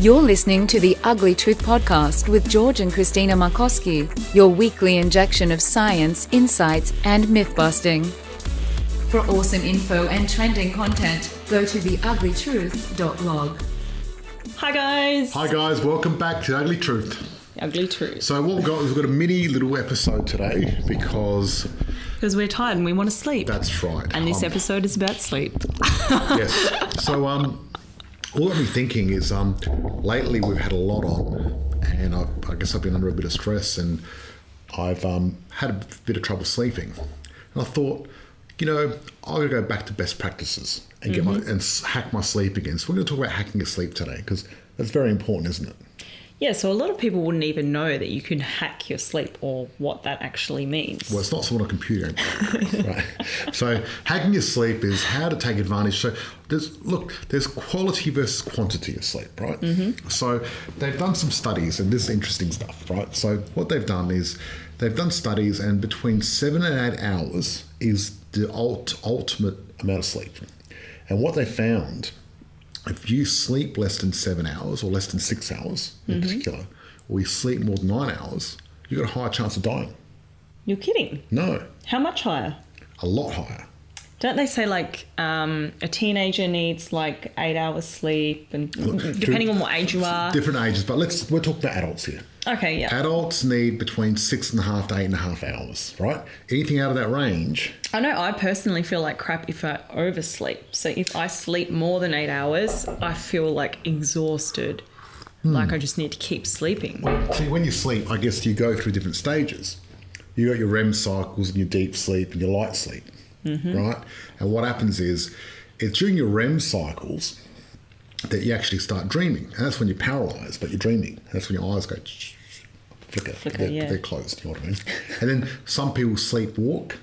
You're listening to the Ugly Truth Podcast with George and Christina Markoski, your weekly injection of science, insights, and myth-busting. For awesome info and trending content, go to theuglytruth.blog. Hi guys. Hi guys, welcome back to Ugly Truth. Ugly Truth. So what we've got a mini little episode today because we're tired and we want to sleep. That's right. And this episode is about sleep. Yes. So all I've been thinking is lately we've had a lot on, and I guess I've been under a bit of stress, and I've had a bit of trouble sleeping. And I thought, I'm going to go back to best practices and get and hack my sleep again. So we're going to talk about hacking your sleep today because that's very important, isn't it? Yeah, so a lot of people wouldn't even know that you can hack your sleep or what that actually means. Well, it's not on a computer. Right? So hacking your sleep is how to take advantage. So there's quality versus quantity of sleep, right? Mm-hmm. So they've done some studies, and this is interesting stuff, right? So what they've done is they've done studies, and between 7 and 8 hours is the ultimate amount of sleep. And what they found, if you sleep less than 7 hours or less than 6 hours in particular, or you sleep more than 9 hours, you've got a higher chance of dying. You're kidding? No. How much higher? A lot higher. Don't they say a teenager needs 8 hours sleep, and depending on what age you are? Different ages, but we're talking about adults here. Okay, yeah. Adults need between 6.5 to 8.5 hours, right? Anything out of that range. I know I personally feel like crap if I oversleep. So if I sleep more than 8 hours, I feel exhausted. Like I just need to keep sleeping. See, when you sleep, I guess you go through different stages. You got your REM cycles and your deep sleep and your light sleep, right? And what happens is it's during your REM cycles that you actually start dreaming. And that's when you're paralyzed, but you're dreaming. And that's when your eyes go flicker. They're closed, you know what I mean? And then some people sleepwalk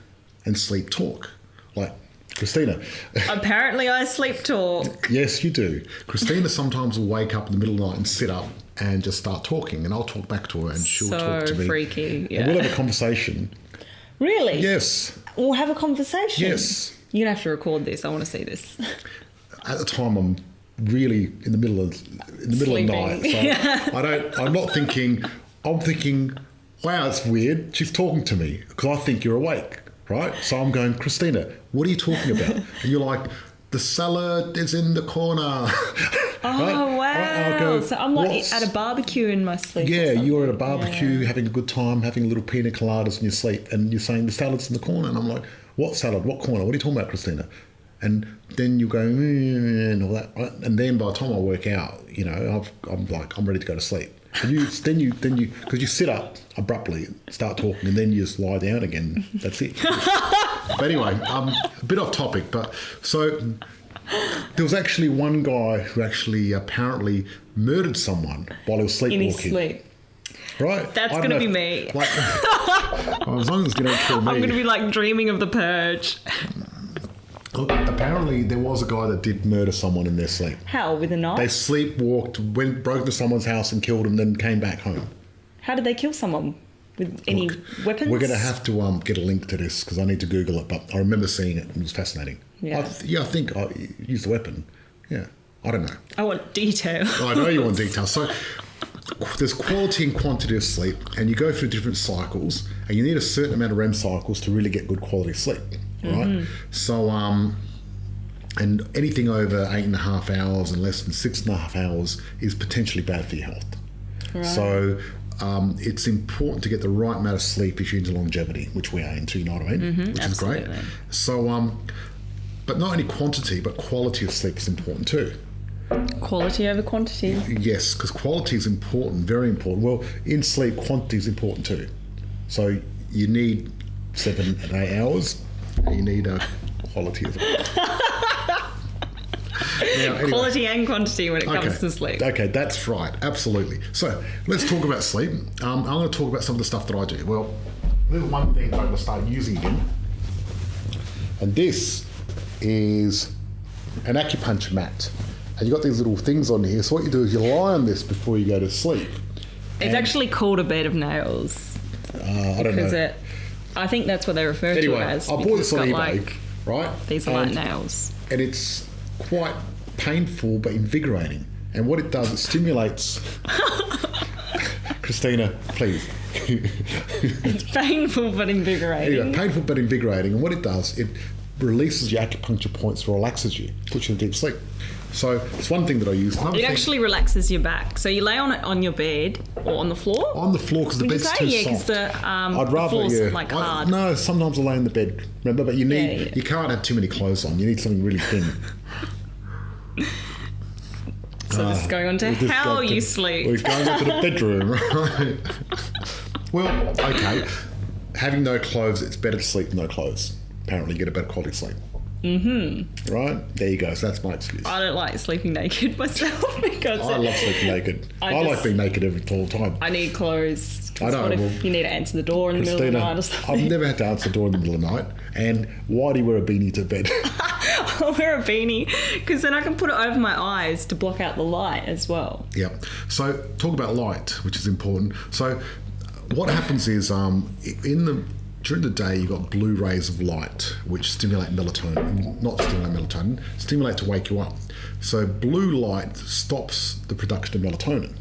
and sleep talk. Like Christina. Apparently I sleep talk. Yes, you do. Christina sometimes will wake up in the middle of the night and sit up and just start talking, and I'll talk back to her and she'll talk to me. So freaky, yeah. And we'll have a conversation. Really? Yes. We'll have a conversation? Yes. You're going to have to record this. I want to see this. At the time, I'm really in the middle of the night. So I'm not thinking, I'm thinking, wow, it's weird. She's talking to me because I think you're awake, right? So I'm going, Christina, what are you talking about? And you're like, the salad is in the corner. Oh, right? wow. I'll go, so I'm at a barbecue in my sleep. Yeah, you're at a barbecue, having a good time, having a little pina coladas in your sleep, and you're saying the salad's in the corner. And I'm like, what salad? What corner? What are you talking about, Christina? And then you go, and all that. Right? And then by the time I work out, I'm ready to go to sleep. And then because you sit up abruptly, start talking, and then you just lie down again. That's it. But anyway, a bit off topic. But so there was actually one guy who actually apparently murdered someone while he was sleepwalking. In his sleep. Right. That's going to be me. As long as you don't kill me. I'm going to be Dreaming of the Purge. Look, apparently there was a guy that did murder someone in their sleep. How? With a knife? They sleepwalked, broke into someone's house and killed him, then came back home. How did they kill someone? With any weapons? We're going to have to get a link to this because I need to Google it, but I remember seeing it and it was fascinating. Yeah. I think I used the weapon. Yeah. I don't know. I want detail. I know you want detail. So there's quality and quantity of sleep, and you go through different cycles, and you need a certain amount of REM cycles to really get good quality sleep. Right, so and anything over 8.5 hours and less than 6.5 hours is potentially bad for your health. Right. So it's important to get the right amount of sleep if you're into longevity, which we are into. You know what I mean? Which absolutely. Is great. So, but not only quantity, but quality of sleep is important too. Quality over quantity. Yes, because quality is important, very important. Well, in sleep, quantity is important too. So you need 7 and 8 hours. You need a quality as well. Anyway. Quality and quantity when it comes to sleep. Okay, that's right. Absolutely. So let's talk about sleep. I'm going to talk about some of the stuff that I do. Well, there's one thing that I'm going to start using again. And this is an acupuncture mat. And you've got these little things on here. So what you do is you lie on this before you go to sleep. It's actually called a bed of nails. I don't know. I think that's what they refer to it as. I bought this on eBay, right? These are like nails. and it's quite painful but invigorating. And what it does, it stimulates. Christina, please. It's painful but invigorating. Yeah, painful but invigorating. And what it does, it releases your acupuncture points, relaxes you, puts you in deep sleep. So it's one thing that I use. It actually relaxes your back. So you lay on it on your bed or on the floor? On the floor because the bed's too Yeah, because soft. the floor's like hard. No, sometimes I lay in the bed, remember? But you can't have too many clothes on. You need something really thin. So this is going on to how you sleep. We're going into the bedroom, right? Well, okay. Having no clothes, it's better to sleep with no clothes. Apparently, you get a better quality sleep. Mm-hmm. Right? There you go. So that's my excuse. I don't like sleeping naked myself because I love sleeping naked. I like being naked all the time. I need clothes. I know. What if you need to answer the door in the middle of the night or something? I've never had to answer the door in the middle of the night. And why do you wear a beanie to bed? I'll wear a beanie because then I can put it over my eyes to block out the light as well. Yep. So talk about light, which is important. So what happens is during the day you've got blue rays of light which stimulate melatonin, not stimulate melatonin, stimulate to wake you up. So blue light stops the production of melatonin.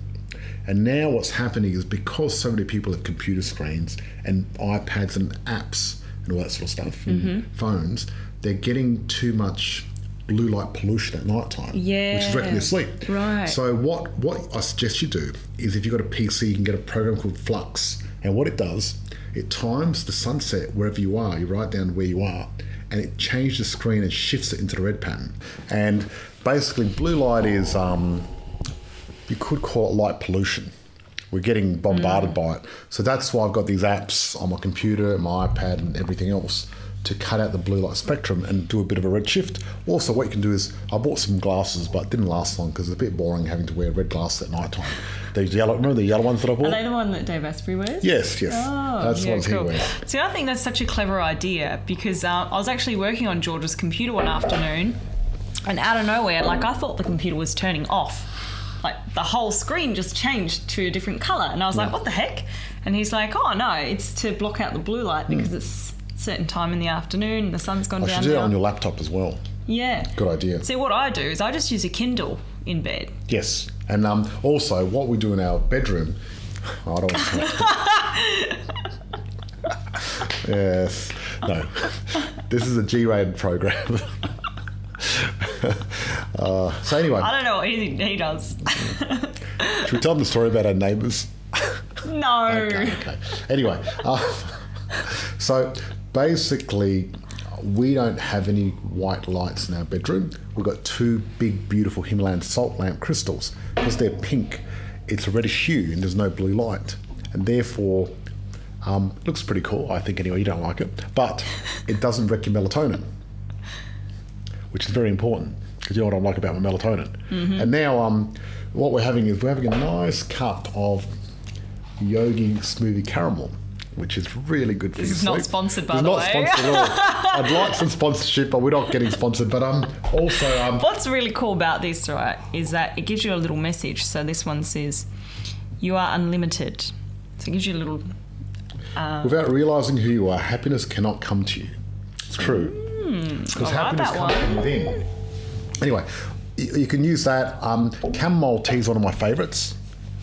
And now what's happening is because so many people have computer screens and iPads and apps and all that sort of stuff, and phones, they're getting too much blue light pollution at night time, which is wrecking your sleep. Right. So what I suggest you do is if you've got a PC, you can get a program called Flux. And what it does, it times the sunset wherever you are. You write down where you are, and it changes the screen and shifts it into the red pattern. And basically, blue light is, you could call it light pollution. We're getting bombarded by it. So that's why I've got these apps on my computer, my iPad, and everything else to cut out the blue light spectrum and do a bit of a red shift. Also, what you can do is, I bought some glasses, but it didn't last long because it's a bit boring having to wear red glasses at night time. These yellow, remember the yellow ones that I bought? Are they the one that Dave Asprey wears? Yes. Oh, that's the ones he wears. See, I think that's such a clever idea because I was actually working on George's computer one afternoon, and out of nowhere, like I thought the computer was turning off. Like the whole screen just changed to a different colour, and I was like, what the heck? And he's like, oh no, it's to block out the blue light because it's a certain time in the afternoon, the sun's gone down. I should do it on your laptop as well. Yeah. Good idea. See, what I do is I just use a Kindle in bed. Yes. And also what we do in our bedroom, I don't want to Yes. No. This is a G-rated program. So anyway. I don't know what he does. Should we tell them the story about our neighbours? No. Okay. Anyway. So basically, we don't have any white lights in our bedroom. We've got two big, beautiful Himalayan salt lamp crystals. Because they're pink, it's a reddish hue and there's no blue light. And therefore, looks pretty cool, I think anyway. You don't like it. But it doesn't wreck your melatonin, which is very important. Because you know what I like about my melatonin. And now what we're having is a nice cup of Yogi Smoothie Caramel, which is really good for you. This is not sponsored, by the way. It's not sponsored at all. I'd like some sponsorship, but we're not getting sponsored. But also... What's really cool about this, right, is that it gives you a little message. So this one says, you are unlimited. So it gives you a little... without realising who you are, happiness cannot come to you. It's true. Because happiness comes from within. Anyway, you can use that. Chamomile tea is one of my favourites.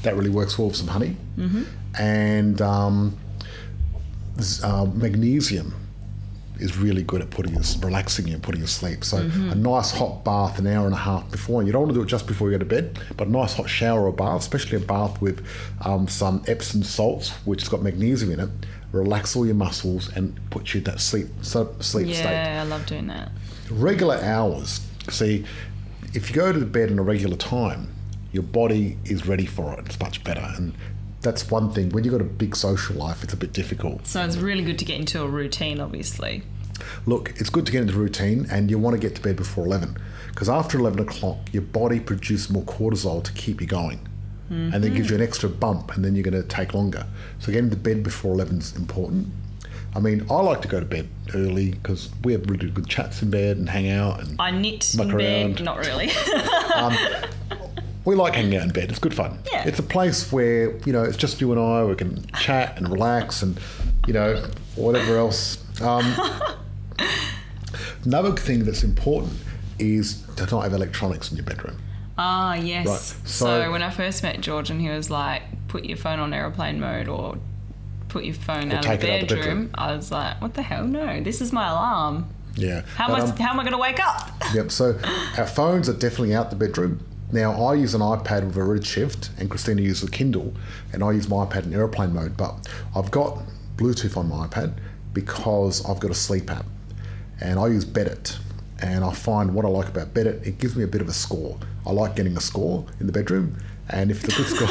That really works well with some honey. And magnesium is really good at relaxing you and putting you to sleep. So a nice hot bath an hour and a half before, and you don't want to do it just before you go to bed, but a nice hot shower or bath, especially a bath with some Epsom salts, which has got magnesium in it, relax all your muscles and put you in that sleep state. Yeah, I love doing that. Regular hours. See, if you go to bed in a regular time, your body is ready for it. It's much better. And that's one thing. When you've got a big social life, it's a bit difficult. So it's really good to get into a routine, obviously. Look, it's good to get into a routine, and you want to get to bed before 11. Because after 11 o'clock, your body produces more cortisol to keep you going. And then gives you an extra bump, and then you're going to take longer. So getting to bed before 11 is important. I mean, I like to go to bed early because we have really good chats in bed and hang out. And I knit in bed, not really. We like hanging out in bed. It's good fun. Yeah. It's a place where, it's just you and I. We can chat and relax and, whatever else. Another thing that's important, is to not have electronics in your bedroom. Ah, yes. Right. So when I first met George and he was like, put your phone on aeroplane mode or put your phone out of the bedroom, I was like, what the hell? No, this is my alarm. Yeah. How am I going to wake up? Yep. So our phones are definitely out the bedroom. Now, I use an iPad with a Redshift and Christina uses a Kindle, and I use my iPad in airplane mode, but I've got Bluetooth on my iPad because I've got a sleep app, and I use Bedit. And I find what I like about Bedit, it gives me a bit of a score. I like getting a score in the bedroom, and if it's a good score...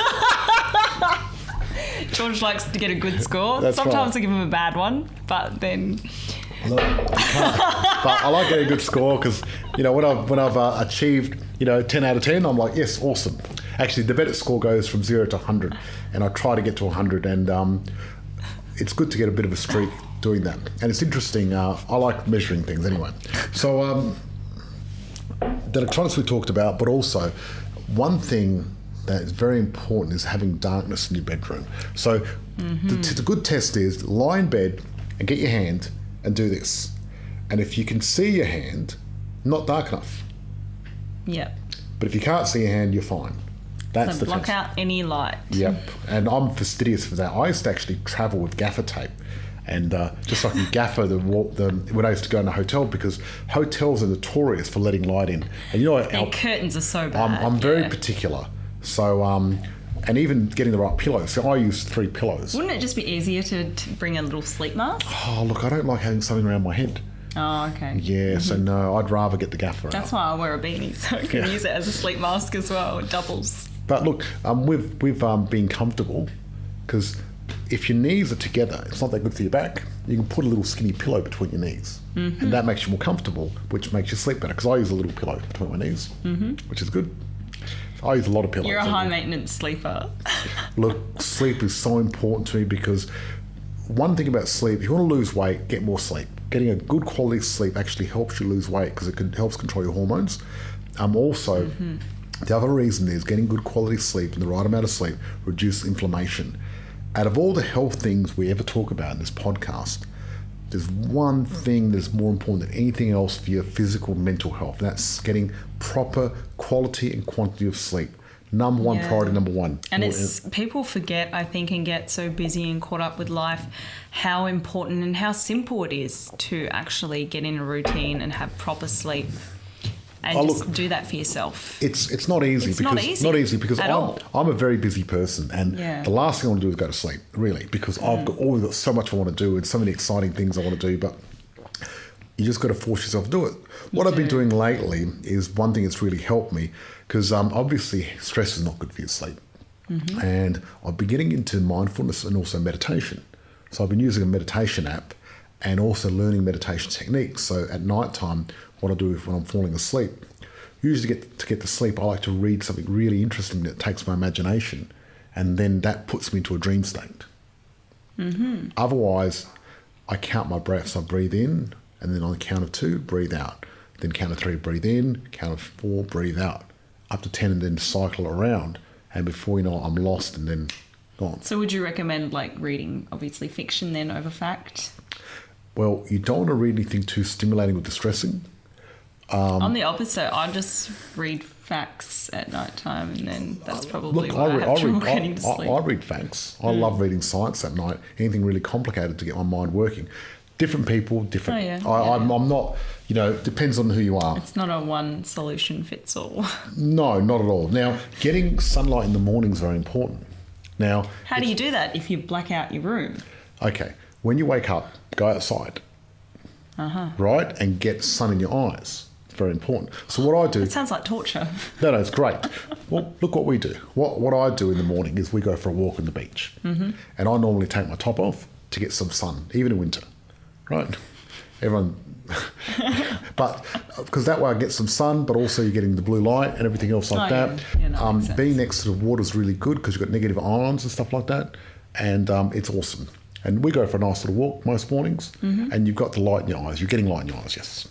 George likes to get a good score. That's Sometimes right. I give him a bad one, but then... Look, but I like getting a good score because, when I've achieved, 10 out of 10, I'm like, yes, awesome. Actually, the Bedit score goes from 0 to 100, and I try to get to 100, and it's good to get a bit of a streak doing that. And it's interesting. I like measuring things anyway. So the electronics we talked about, but also one thing that is very important is having darkness in your bedroom. So the good test is lie in bed and get your hand and do this. And if you can see your hand, not dark enough. Yep. But if you can't see your hand, you're fine. That's So the block test. out any light. Yep. And I'm fastidious for that. I used to actually travel with gaffer tape. And just so I can gaffer when I used to go in a hotel, because hotels are notorious for letting light in. And Their curtains are so bad. I'm very particular. So, and even getting the right pillows. So I use 3 pillows. Wouldn't it just be easier to bring a little sleep mask? Oh, look, I don't like having something around my head. Oh, okay. Yeah, so no, I'd rather get the gaffer That's out. why I wear a beanie, so I can use it as a sleep mask as well. It doubles. But look, we've been comfortable, because if your knees are together, it's not that good for your back. You can put a little skinny pillow between your knees, and that makes you more comfortable, which makes you sleep better. Because I use a little pillow between my knees, which is good. I use a lot of pillows. You're a high maintenance sleeper. Look, sleep is so important to me, because one thing about sleep, if you want to lose weight, get more sleep. Getting a good quality sleep actually helps you lose weight because it helps control your hormones. Also, the other reason is getting good quality sleep and the right amount of sleep reduces inflammation. Out of all the health things we ever talk about in this podcast, there's one thing that's more important than anything else for your physical and mental health. And that's getting proper quality and quantity of sleep. Number one, priority number one. And it's people forget, I think, and get so busy and caught up with life, how important and how simple it is to actually get in a routine and have proper sleep. And just do that for yourself. It's not easy. It's because not easy because at all. I'm a very busy person, and the last thing I want to do is go to sleep, really, because I've always got so much I want to do and so many exciting things I want to do, but you just got to force yourself to do it. What I've been doing lately is one thing that's really helped me, because obviously stress is not good for your sleep. And I've been getting into mindfulness and also meditation. So I've been using a meditation app and also learning meditation techniques. So at night time, what I do when I'm falling asleep, usually to get to sleep, I like to read something really interesting that takes my imagination, and then that puts me into a dream state. Otherwise, I count my breaths. I breathe in, and then on the count of 2, breathe out. Then count of 3, breathe in. Count of 4, breathe out. Up to 10, and then cycle around. And before you know it, I'm lost and then gone. So would you recommend reading, obviously, fiction then over fact? Well, you don't want to read anything too stimulating or distressing. I'm the opposite. I just read facts at night time, and then that's probably why I have trouble getting to sleep. I read facts. I love reading science at night. Anything really complicated to get my mind working. Different people, different. I'm not. Depends on who you are. It's not a one solution fits all. No, not at all. Now, getting sunlight in the morning is very important. Now, how do you do that if you black out your room? Okay, when you wake up, go outside. Right, and get sun in your eyes. It's very important. So what I do... It sounds like torture. No, it's great. Well, look what we do. What I do in the morning is we go for a walk on the beach. And I normally take my top off to get some sun, even in winter. Right? Everyone... but because that way I get some sun, but also you're getting the blue light and everything else like that. Yeah, being next to the water is really good because you've got negative ions and stuff like that. And it's awesome. And we go for a nice little walk most mornings, and you've got the light in your eyes. You're getting light in your eyes, yes.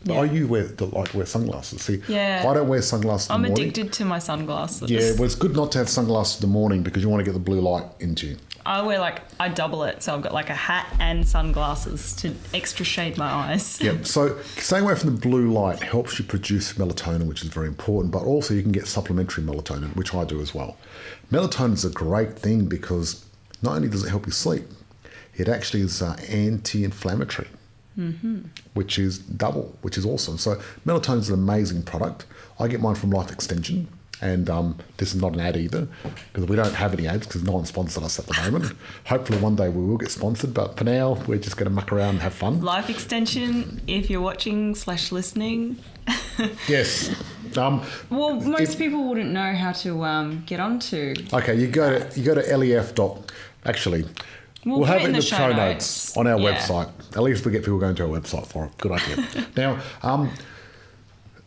Oh, you wear sunglasses. See, Yeah. I don't wear sunglasses in I'm the morning. addicted to my sunglasses. Yeah, well, it's good not to have sunglasses in the morning because you want to get the blue light into you. I double it, so I've got like a hat and sunglasses to extra shade my eyes. Yep. So staying away from the blue light helps you produce melatonin, which is very important, but also you can get supplementary melatonin, which I do as well. Melatonin is a great thing because not only does it help you sleep, it actually is anti-inflammatory, which is double, which is awesome. So melatonin is an amazing product. I get mine from Life Extension. And this is not an ad either, because we don't have any ads because no one sponsored us at the moment. Hopefully one day we will get sponsored, but for now we're just going to muck around and have fun. Life Extension, if you're watching / listening. Yes. Well, most people wouldn't know how to get onto. Okay, you go to lef. Actually, we'll have it in the show notes on our website. At least we get people going to our website for it. Good idea. Now,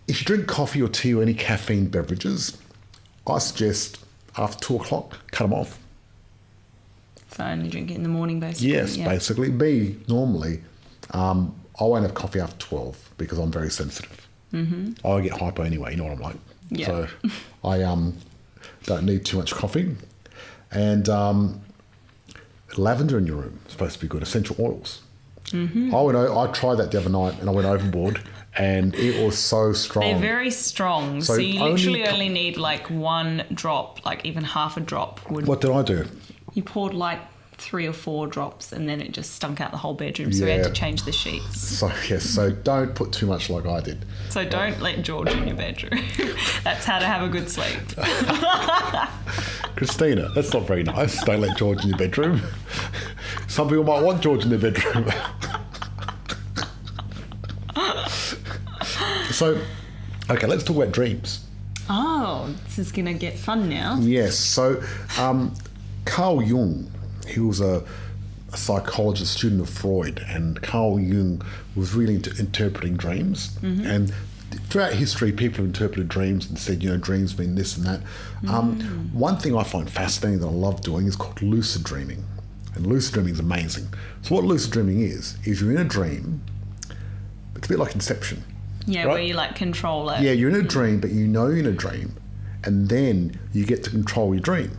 if you drink coffee or tea or any caffeine beverages, I suggest after 2 o'clock, cut them off. So only drink it in the morning, basically. Yes, basically. Me, normally, I won't have coffee after 12 because I'm very sensitive. Mm-hmm. I get hypo anyway, you know what I'm like. Yeah. So I don't need too much coffee. And lavender in your room is supposed to be good, essential oils. Mm-hmm. I tried that the other night and I went overboard. And it was so strong. They're very strong. So you literally only need like 1 drop, like even half a drop. What did I do? You poured like 3 or 4 drops and then it just stunk out the whole bedroom. So we had to change the sheets. So don't put too much like I did. So don't let George in your bedroom. That's how to have a good sleep. Christina, that's not very nice. Don't let George in your bedroom. Some people might want George in their bedroom. So, okay, let's talk about dreams. Oh, this is going to get fun now. Yes. So, Carl Jung, he was a psychologist, student of Freud, and Carl Jung was really into interpreting dreams. Mm-hmm. And throughout history, people have interpreted dreams and said, dreams mean this and that. One thing I find fascinating that I love doing is called lucid dreaming. And lucid dreaming is amazing. So what lucid dreaming is you're in a dream. It's a bit like Inception. Yeah, right? Where you like control it. Yeah, you're in a dream, but you know you're in a dream, and then you get to control your dream.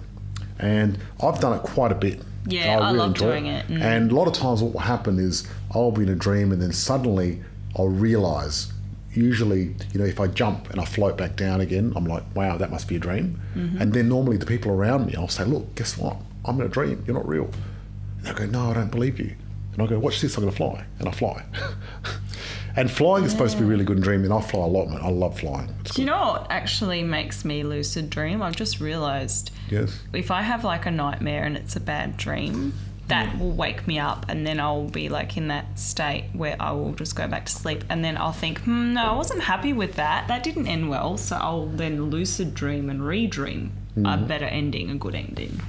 And I've done it quite a bit. Yeah, I really love doing it. Mm. And a lot of times what will happen is I'll be in a dream and then suddenly I'll realise, usually, if I jump and I float back down again, I'm like, wow, that must be a dream. Mm-hmm. And then normally the people around me, I'll say, look, guess what? I'm in a dream. You're not real. And they'll go, no, I don't believe you. And I go, watch this, I'm going to fly. And I fly. And flying is supposed to be really good in dreaming. I fly a lot, man. I love flying. Do you know what actually makes me lucid dream? I've just realised. Yes. If I have like a nightmare and it's a bad dream, that will wake me up and then I'll be like in that state where I will just go back to sleep and then I'll think, no, I wasn't happy with that. That didn't end well. So I'll then lucid dream and redream a better ending, a good ending.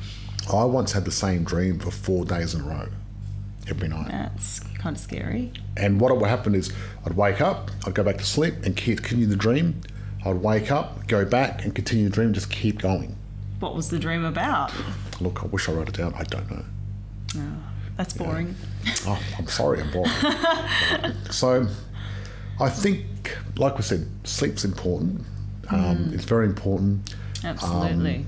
I once had the same dream for 4 days in a row. Every night. That's kind of scary. And what would happen is I'd wake up, I'd go back to sleep and continue the dream. I'd wake up, go back and continue the dream, just keep going. What was the dream about? Look, I wish I wrote it down. I don't know. Oh, that's boring. Oh, I'm sorry, I'm boring. So I think, like we said, sleep's important. It's very important. Absolutely.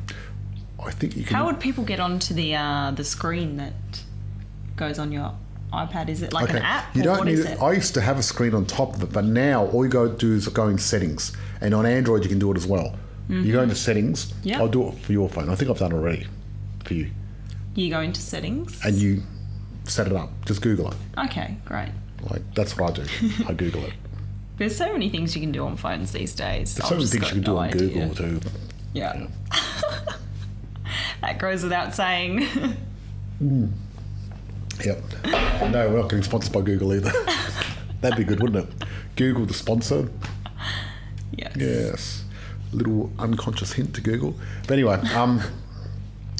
I think you can... How would people get onto the screen that goes on your iPad? Is it like an app? You don't need it? I used to have a screen on top of it, but now all you got to do is go in settings, and on Android you can do it as well. Mm-hmm. You go into settings. Yep. I'll do it for your phone. I think I've done it already for you. You go into settings and you set it up. Just Google it. Okay, great. Like that's what I do. I Google it. There's so many things you can do on phones these days. There's so many things you can do on Google too. Yeah. That goes without saying. Yep. No, we're not getting sponsored by Google either. That'd be good, wouldn't it? Google the sponsor. Yes. Yes. A little unconscious hint to Google. But anyway,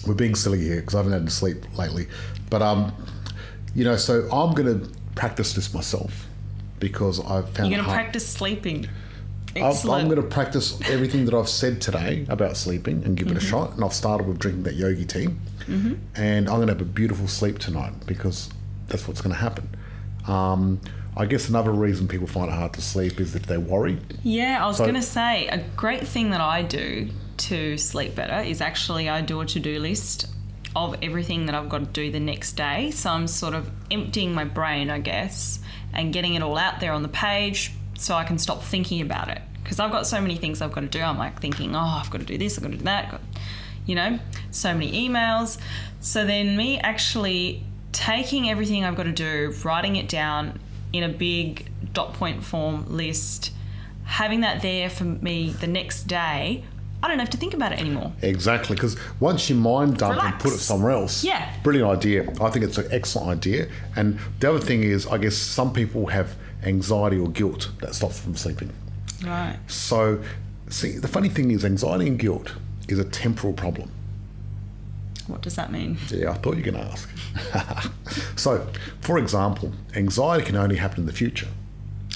we're being silly here because I haven't had any sleep lately. But so I'm going to practice this myself because I've found. You're going to practice sleeping. Excellent. I'm going to practice everything that I've said today about sleeping and give it a shot. And I've started with drinking that yogi tea. And I'm going to have a beautiful sleep tonight because that's what's going to happen. I guess another reason people find it hard to sleep is if they worry. Yeah, I was going to say, a great thing that I do to sleep better is actually I do a to-do list of everything that I've got to do the next day. So I'm sort of emptying my brain, I guess, and getting it all out there on the page so I can stop thinking about it. Because I've got so many things I've got to do. I'm like thinking, I've got to do this, I've got to do that. So many emails. So then me actually taking everything I've got to do, writing it down in a big dot point form list, having that there for me the next day, I don't have to think about it anymore. Exactly, because once your mind dump and put it somewhere else, brilliant idea. I think it's an excellent idea. And the other thing is, I guess some people have anxiety or guilt that stops them sleeping. Right. So, see, the funny thing is anxiety and guilt is a temporal problem. What does that mean? Yeah, I thought you were going to ask. So, for example, anxiety can only happen in the future.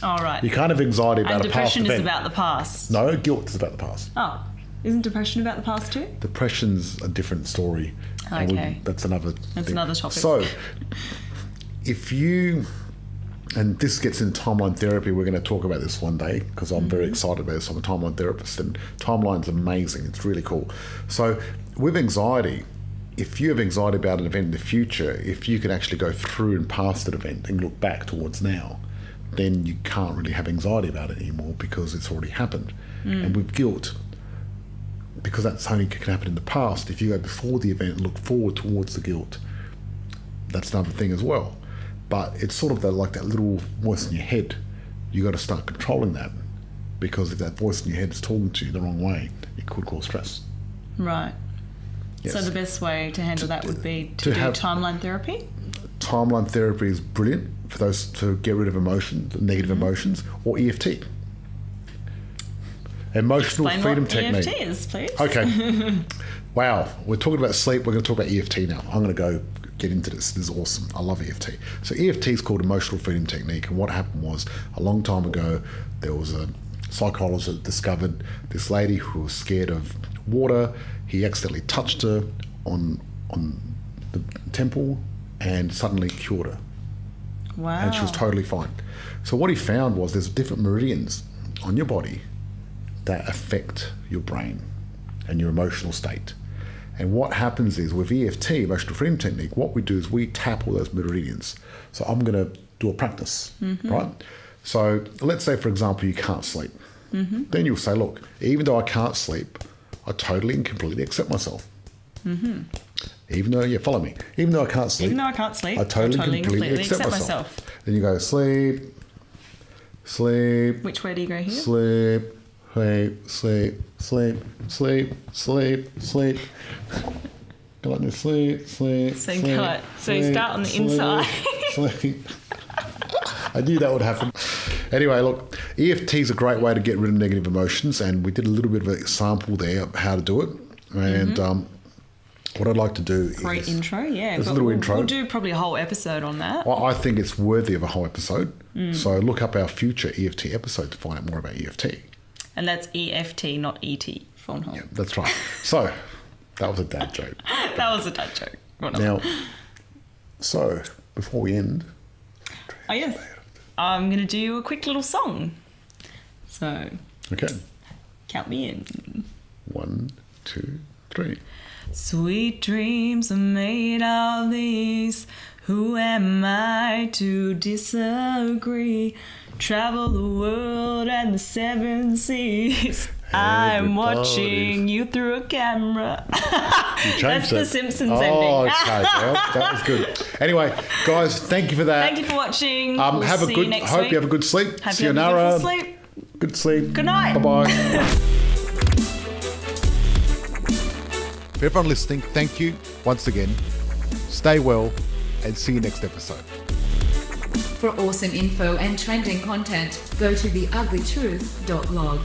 Oh, right. You can't have anxiety about a past event. And depression is about the past. No, guilt is about the past. Oh, isn't depression about the past too? Depression's a different story. Okay. That's another thing. That's another topic. So, if you... And this gets into timeline therapy. We're going to talk about this one day because I'm very excited about this. I'm a timeline therapist and timeline's amazing. It's really cool. So with anxiety, if you have anxiety about an event in the future, if you can actually go through and past that event and look back towards now, then you can't really have anxiety about it anymore because it's already happened. And with guilt, because that's only can happen in the past, if you go before the event and look forward towards the guilt, that's another thing as well. But it's sort of like that little voice in your head. You got to start controlling that, because if that voice in your head is talking to you the wrong way, it could cause stress. Right. Yes. So the best way to handle that would be to do timeline therapy? Timeline therapy is brilliant for those to get rid of emotions, negative emotions, or EFT. Emotional Explain freedom what technique. EFT is, please. Okay. Wow. We're talking about sleep. We're going to talk about EFT now. I'm going to go get into this. This is awesome. I love EFT. So EFT is called emotional freedom technique. And what happened was, a long time ago, there was a psychologist that discovered this lady who was scared of water. He accidentally touched her on the temple and suddenly cured her. Wow. And she was totally fine. So what he found was there's different meridians on your body that affect your brain and your emotional state. And what happens is with EFT, emotional freedom technique, what we do is we tap all those meridians. So I'm going to do a practice, right? So let's say, for example, you can't sleep. Then you'll say, look, even though I can't sleep, I totally and completely accept myself. Even though, follow me. Even though I can't sleep. I totally and completely accept myself. Then you go, sleep, sleep. Which way do you go here? Sleep, sleep, sleep, sleep, sleep, sleep, sleep. Go like this, sleep, sleep, So sleep. So you start on the inside. Sleep. I knew that would happen. Anyway, look, EFT is a great way to get rid of negative emotions, and we did a little bit of an example there of how to do it. And what I'd like to do is... Great intro, yeah. There's a little intro. We'll do probably a whole episode on that. Well, I think it's worthy of a whole episode. So look up our future EFT episode to find out more about EFT. And that's EFT, not ET. Yeah, that's right. So, that was a dad joke. That was a dad joke. Now, so, before we end... Oh, yes. I'm going to do a quick little song. So... Okay. Count me in. 1, 2, 3. Sweet dreams are made of these. Who am I to disagree? Travel the world and the 7 seas. I'm watching you through a camera. That's the Simpsons ending. Oh, okay. Well, that was good. Anyway, guys, thank you for that. Thank you for watching. Hope you have a good sleep. Sayonara. Good sleep. Good night. Bye-bye. For everyone listening, thank you once again. Stay well and see you next episode. For awesome info and trending content, go to theuglytruth.log.